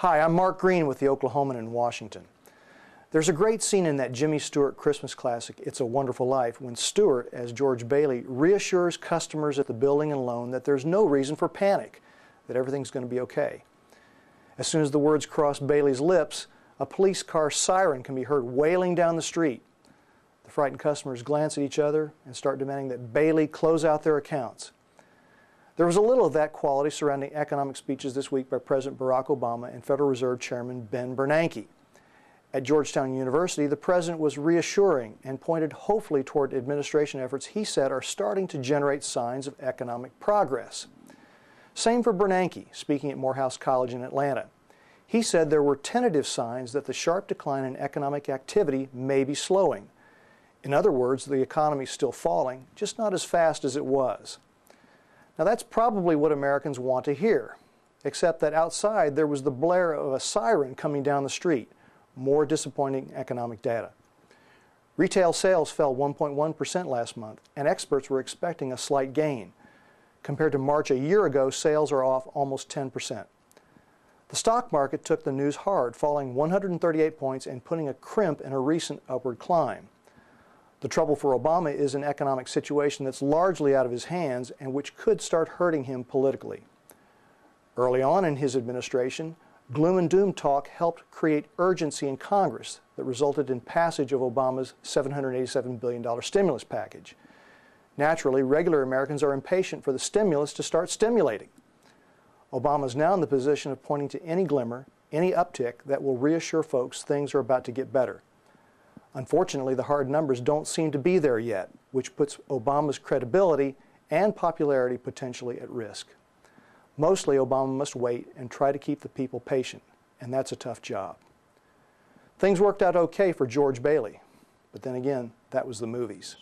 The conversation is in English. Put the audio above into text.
Hi, I'm Mark Green with the Oklahoman in Washington. There's a great scene in that Jimmy Stewart Christmas classic, It's a Wonderful Life, when Stewart, as George Bailey, reassures customers at the building and loan that there's no reason for panic, that everything's going to be okay. As soon as the words cross Bailey's lips, a police car siren can be heard wailing down the street. The frightened customers glance at each other and start demanding that Bailey close out their accounts. There was a little of that quality surrounding economic speeches this week by President Barack Obama and Federal Reserve Chairman Ben Bernanke. At Georgetown University, the president was reassuring and pointed hopefully toward administration efforts he said are starting to generate signs of economic progress. Same for Bernanke, speaking at Morehouse College in Atlanta. He said there were tentative signs that the sharp decline in economic activity may be slowing. In other words, the economy is still falling, just not as fast as it was. Now that's probably what Americans want to hear, except that outside there was the blare of a siren coming down the street. More disappointing economic data. Retail sales fell 1.1% last month, and experts were expecting a slight gain. Compared to March a year ago, sales are off almost 10%. The stock market took the news hard, falling 138 points and putting a crimp in a recent upward climb. The trouble for Obama is an economic situation that's largely out of his hands and which could start hurting him politically. Early on in his administration, gloom and doom talk helped create urgency in Congress that resulted in passage of Obama's $787 billion stimulus package. Naturally, regular Americans are impatient for the stimulus to start stimulating. Obama is now in the position of pointing to any glimmer, any uptick that will reassure folks things are about to get better. Unfortunately, the hard numbers don't seem to be there yet, which puts Obama's credibility and popularity potentially at risk. Mostly, Obama must wait and try to keep the people patient, and that's a tough job. Things worked out okay for George Bailey, but then again, that was the movies.